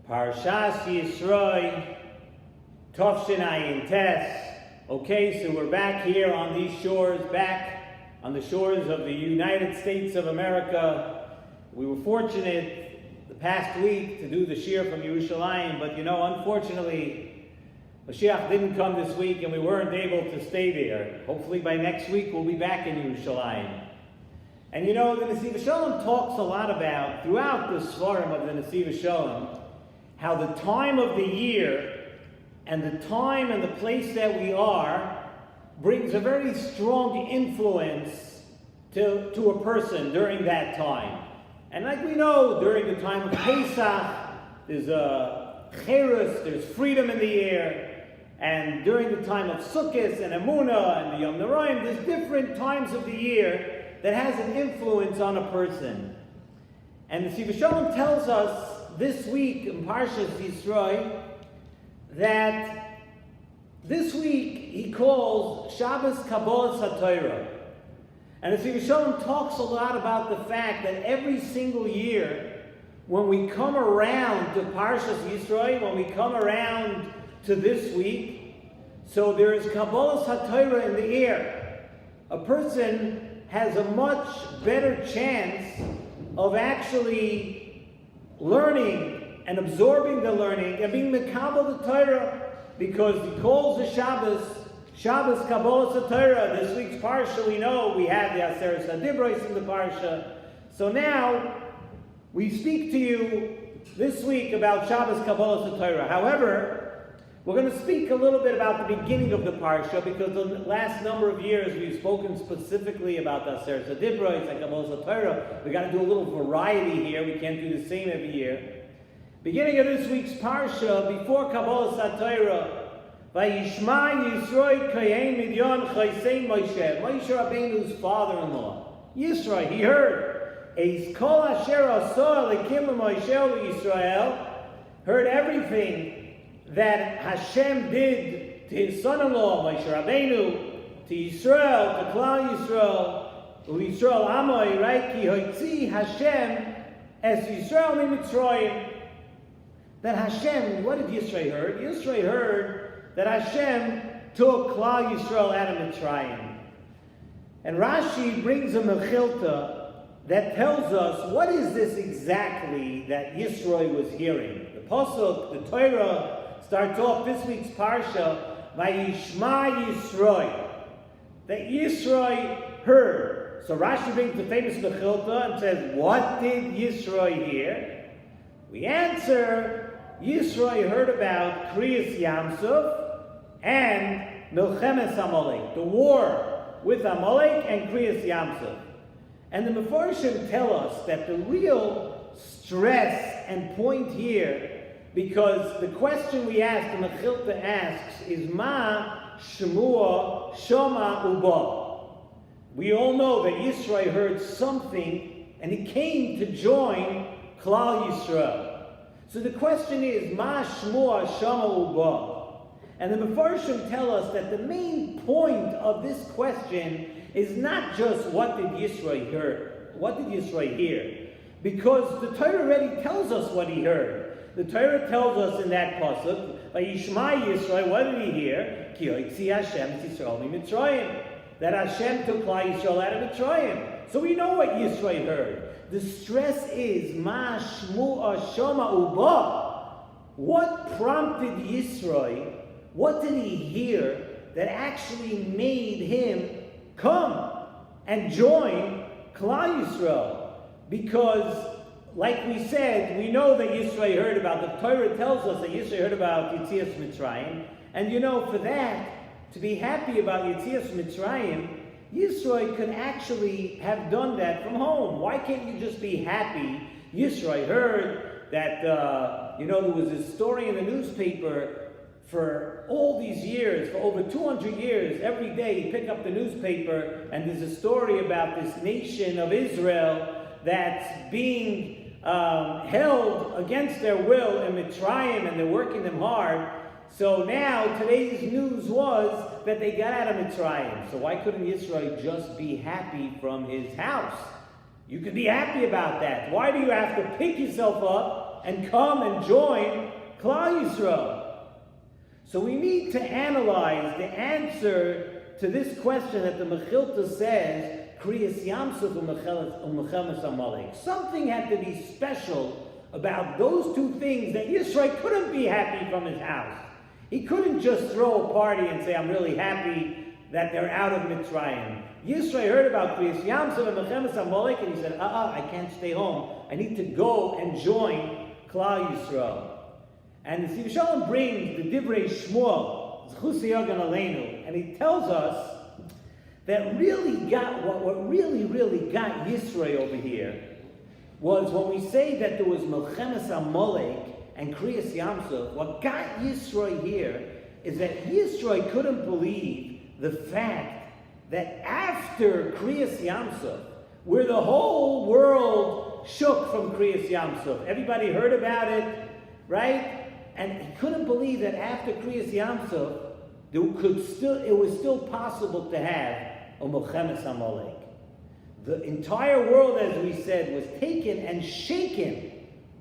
Parshas Yisro, Tovshin Ayin Tes. Okay, so we're back here on these shores, back on the shores of the United States of America. We were fortunate the past week to do the shir from Yerushalayim, but unfortunately, Mashiach didn't come this week and we weren't able to stay there. Hopefully by next week we'll be back in Yerushalayim. And the Nesivos Shalom talks a lot about, throughout the Svarim of the Nesivos Shalom, how the time of the year and the time and the place that we are brings a very strong influence to a person during that time. And like we know, during the time of Pesach, there's a cherus, there's freedom in the air. And during the time of Sukkot and Emunah and the Yom Noraim, there's different times of the year that has an influence on a person. And the Nesivos Shalom tells us this week in Parshas Yisro that this week he calls Shabbos Kabbalas HaTorah. And the Nesivos Shalom talks a lot about the fact that every single year when we come around to Parshas Yisro, when we come around to this week, so there is Kabbalas HaTorah in the air. A person has a much better chance of actually learning and absorbing the learning and being mekabel the Torah, because he calls the Shabbos Kabbalas HaTorah. This week's parsha, we know we have the S.S.S in the parsha. So now we speak to you this week about Shabbos Kabbalas HaTorah. However, we're going to speak a little bit about the beginning of the parsha, because the last number of years we've spoken specifically about the S.S.S and Kabbalas HaTorah. We've got to do a little variety here. We can't do the same every year. Beginning of this week's parsha, before Kabbalas HaTorah, Vayishma Yisro Kayin Midyan Chaysein Moshe, Moshe Rabbeinu's father-in-law, Yisro, he heard, Eis Kol Asher Asah Lekim Moshe Yisrael, heard everything that Hashem did to his son-in-law, Moshe Rabbeinu, to Yisrael, to Klal Yisrael, Yisrael Amoy, right? Ki hoitzi Hashem es Yisrael miMitzrayim. That Hashem, what did Yisrael heard? Yisrael heard that Hashem took Klal Yisrael out of Mitzrayim. And Rashi brings a Mechilta that tells us what is this exactly that Yisrael was hearing. The Pasuk, the Torah, starts off this week's parsha, Vayishma Yisro, that Yisro heard. So Rashi brings the famous Mechilta and says, what did Yisro hear? We answer, Yisro heard about Kriyas Yamsuf and Milchemes Amalek, the war with Amalek and Kriyas Yamsuf. And the Mefarshim tell us that the real stress and point here, because the question we ask, the Mechilta asks, is Ma Shemua Shoma Uba. We all know that Yisrael heard something and he came to join Klal Yisrael. So the question is, Ma Shemua Shoma Uba. And the Mefarshim tell us that the main point of this question is not just what did Yisrael hear, what did Yisrael hear? Because the Torah already tells us what he heard. The Torah tells us in that pasuk, Vayishma Yisrael, what did he hear? Ki hoitzi Hashem es Yisrael miMitzrayim. That Hashem took Klal Yisrael out of Mitzrayim. So we know what Yisrael heard. The stress is, Ma Shmu'a Shoma Uba. What prompted Yisrael? What did he hear that actually made him come and join Klal Yisrael? Because, like we said, we know that Yisrael heard about, the Torah tells us that Yisrael heard about Yetzias Mitzrayim. And for that, to be happy about Yetzias Mitzrayim, Yisrael could actually have done that from home. Why can't you just be happy? Yisrael heard that, there was a story in the newspaper for all these years, for over 200 years, every day you pick up the newspaper and there's a story about this nation of Israel that's being held against their will in Mitzrayim, and they're working them hard. So now, today's news was that they got out of Mitzrayim. So why couldn't Yisrael just be happy from his house? You could be happy about that. Why do you have to pick yourself up and come and join Klal Yisro. So we need to analyze the answer to this question that the Mechilta says, Kriyas Yamsuf u'Mechemes Amalek. Something had to be special about those two things that Yisro couldn't be happy from his house. He couldn't just throw a party and say, I'm really happy that they're out of Mitzrayim. Yisro heard about Kriyas Yamsuf and Mechemes Amalek, and he said, I can't stay home. I need to go and join Klal Yisro. And the Nesivos Shalom brings the Divrei Shmuel, Zchus Yagan Aleinu, and he tells us that what really got Yisro over here was when we say that there was Mechemes Amalek and Kriyas Yamsuf. What got Yisro here is that Yisro couldn't believe the fact that after Kriyas Yamsuf, where the whole world shook from Kriyas Yamsuf, everybody heard about it, right? And he couldn't believe that after Kriyas Yamsuf, it was still possible to have a Mechemes Amalek. The entire world, as we said, was taken and shaken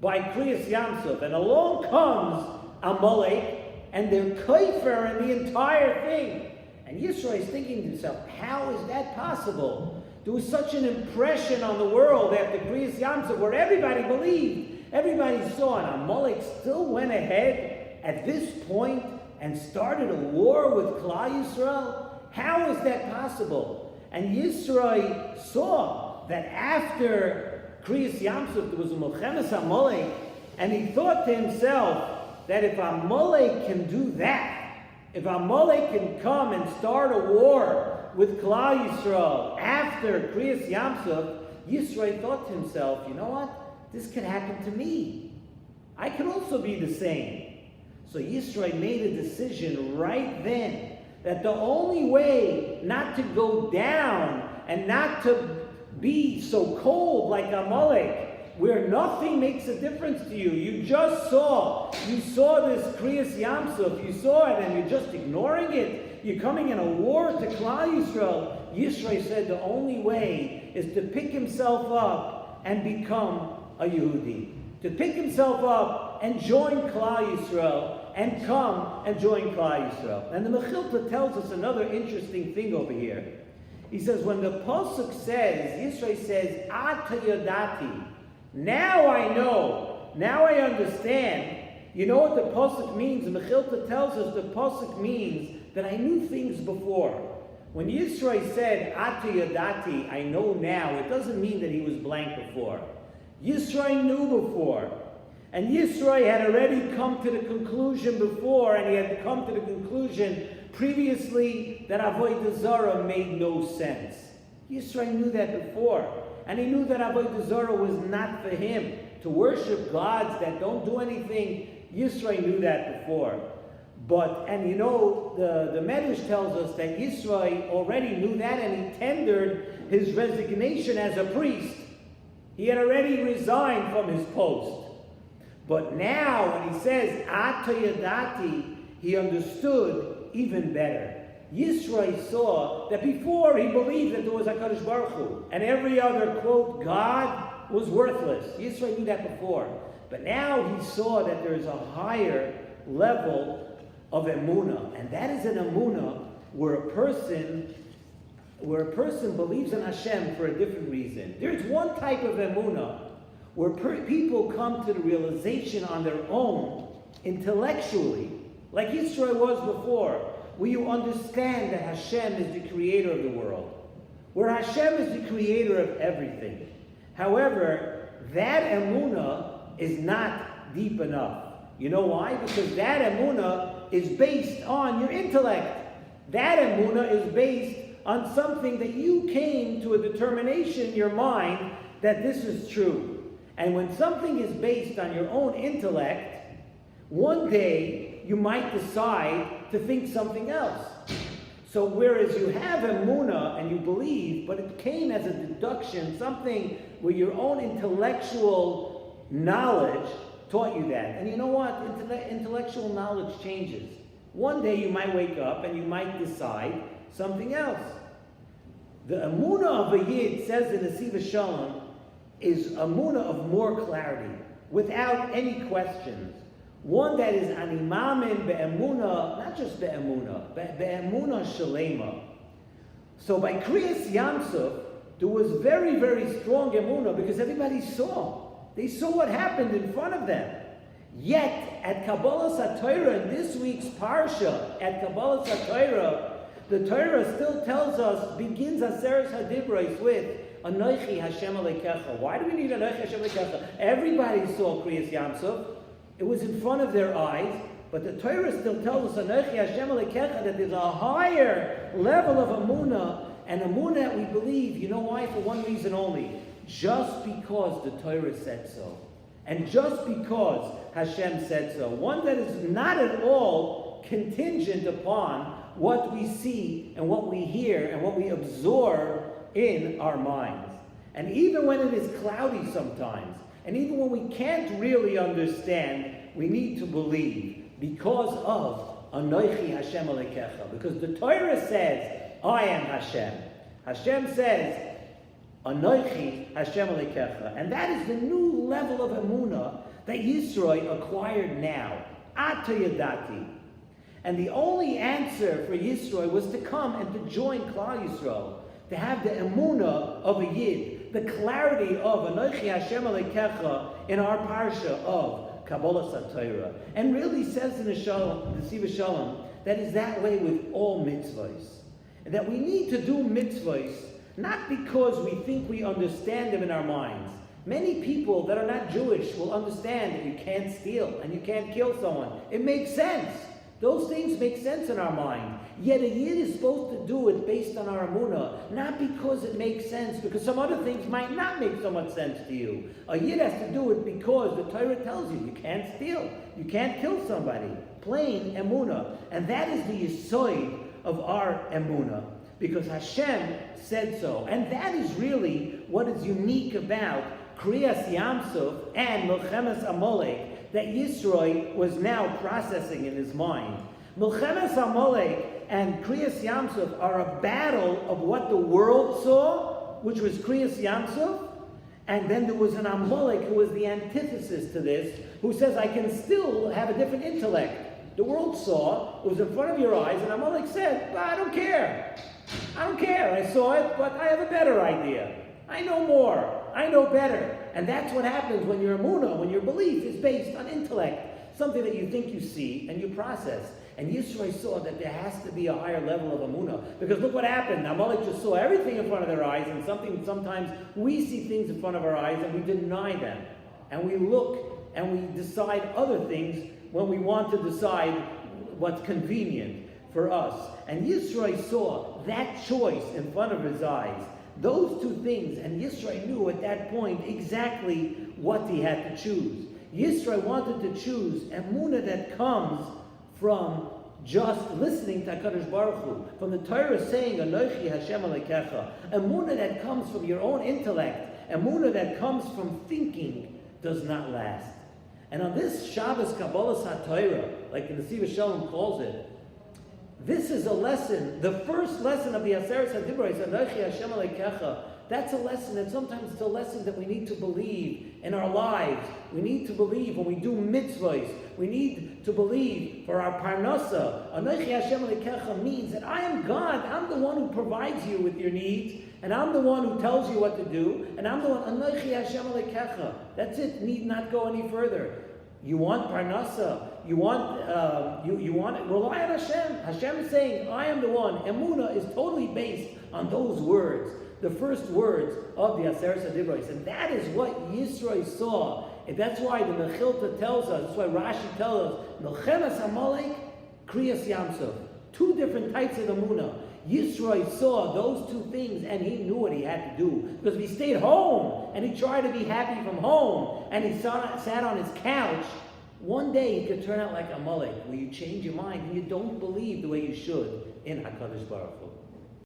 by Kriyas Yamsuf. And along comes Amalek, and they're kaifer in the entire thing. And Yisro is thinking to himself, how is that possible? There was such an impression on the world after Kriyas Yamsuf where everybody believed. Everybody saw, and Amalek still went ahead at this point and started a war with Klal Yisrael? How is that possible? And Yisro saw that after Kriyas Yamsuf there was a Mechemes Amalek, and he thought to himself that if Amalek can do that, if Amalek can come and start a war with Klal Yisrael after Kriyas Yamsuf, Yisro thought to himself, you know what? This could happen to me. I could also be the same. So Yisro made a decision right then that the only way not to go down and not to be so cold like Amalek, where nothing makes a difference to you. You saw this Kriyas Yamsuf, you saw it and you're just ignoring it. You're coming in a war to Klal Yisrael. Yisro said the only way is to pick himself up and become a Yehudi. To pick himself up and join Klal Yisrael and come and join Klal Yisrael. And the Mechilta tells us another interesting thing over here. He says, when the Pasuk says, Yisro says, Ata Yodati, now I know, now I understand. You know what the Pasuk means? The Mechilta tells us the Pasuk means that I knew things before. When Yisro said, Ata Yodati, I know now, it doesn't mean that he was blank before. Yisro knew before. And Yisro had already come to the conclusion before, and he had come to the conclusion previously that Avodah Zarah made no sense. Yisro knew that before. And he knew that Avodah Zarah was not for him. To worship gods that don't do anything, Yisro knew that before. And you know, the Medrash tells us that Yisro already knew that, and he tendered his resignation as a priest. He had already resigned from his post. But now, when he says, Ata Yadati, he understood even better. Yisro saw that before he believed that there was HaKadosh Baruch Hu, and every other, quote, God was worthless. Yisro knew that before. But now he saw that there is a higher level of emunah, and that is an emunah where a person believes in Hashem for a different reason. There's one type of emunah where people come to the realization on their own, intellectually, like Yisro was before, where you understand that Hashem is the creator of the world, where Hashem is the creator of everything. However, that emunah is not deep enough. You know why? Because that emunah is based on your intellect. That emunah is based on something that you came to a determination in your mind that this is true. And when something is based on your own intellect, one day you might decide to think something else. So whereas you have emunah and you believe, but it came as a deduction, something where your own intellectual knowledge taught you that. And you know what? Intellectual knowledge changes. One day you might wake up and you might decide something else. The emunah of a yid, says in Nesivos Shalom, is emunah of more clarity. without any questions. One that is animamin be'emuna, not just be'emuna, be'emuna shalema. So by Kriyas Yamsuf, there was very, very strong emuna because everybody saw. They saw what happened in front of them. Yet, at Kabbalas HaTorah, in this week's Parsha, at Kabbalas HaTorah, the Torah still tells us, begins S.S.S. HaDibros with, Anochi Hashem Alekecha. Why do we need Anochi Hashem Alekecha? Everybody saw Kriyas Yamsuf. It was in front of their eyes, but the Torah still tells us, Anochi Hashem Alekecha, that there's a higher level of Amunah, and Amunah that we believe, you know why? For one reason only. Just because the Torah said so. And just because Hashem said so. One that is not at all contingent upon what we see and what we hear and what we absorb in our minds. And even when it is cloudy sometimes, and even when we can't really understand, we need to believe because of Anochi Hashem Alekecha. Because the Torah says, I am Hashem. Hashem says, Anochi Hashem Alekecha. And that is the new level of Emunah that Yisro acquired now. Ata Yadati. And the only answer for Yisro was to come and to join Klal Yisrael, to have the Emunah of a Yid, the clarity of Anochi Hashem Alekecha in our parsha of Kabbalas HaTorah. And really says in the Nesivos Shalom that is that way with all mitzvahs. And that we need to do mitzvahs not because we think we understand them in our minds. Many people that are not Jewish will understand that you can't steal and you can't kill someone. It makes sense. Those things make sense in our mind. Yet a Yid is supposed to do it based on our Amunah, not because it makes sense, because some other things might not make so much sense to you. A Yid has to do it because the Torah tells you can't steal, you can't kill somebody. Plain Amunah. And that is the Yisoid of our Amunah, because Hashem said so. And that is really what is unique about Kriyas Yamsuf and Milchemes Amalek that Yisro was now processing in his mind. Milchemes Amalek and Kriyas Yamsuf are a battle of what the world saw, which was Kriyas Yamsuf, and then there was an Amalek who was the antithesis to this, who says, I can still have a different intellect. The world saw, it was in front of your eyes, and Amalek said, but I don't care. I don't care. I saw it, but I have a better idea. I know more. I know better. And that's what happens when your emunah, when your belief is based on intellect, something that you think you see and you process. And Yisro saw that there has to be a higher level of emunah. Because look what happened. Amalek just saw everything in front of their eyes, and sometimes we see things in front of our eyes and we deny them. And we look and we decide other things when we want to decide what's convenient for us. And Yisro saw that choice in front of his eyes. Those two things, and Yisro knew at that point exactly what he had to choose. Yisro wanted to choose emunah that comes from just listening to HaKadosh Baruch Hu, from the Torah saying, Anochi Hashem Alekecha. Emunah that comes from your own intellect, emunah that comes from thinking, does not last. And on this Shabbos Kabbalas HaTorah, like the Nesivos Shalom calls it, this is a lesson, the first lesson of the S.S.S. Anochi Hashem Alekecha. That's a lesson, and sometimes it's a lesson that we need to believe in our lives. We need to believe when we do mitzvahs. We need to believe for our parnasa. Anochi Hashem Alekecha means that I am God. I'm the one who provides you with your needs, and I'm the one who tells you what to do, and I'm the one, Anochi Hashem Alekecha. That's it, need not go any further. You want parnasa, you want rely on Hashem. Hashem is saying, I am the one. Emunah is totally based on those words, the first words of the S.S.S. And that is what Yisro saw. And that's why the Mechilta tells us, that's why Rashi tells us, Milchemes Amalek, Kriyas Yamsuf. Two different types of Emunah. Yisro saw those two things and he knew what he had to do. Because if he stayed home and he tried to be happy from home and he sat on his couch, one day he could turn out like Amalek, where you change your mind and you don't believe the way you should in HaKadosh Baruch Hu.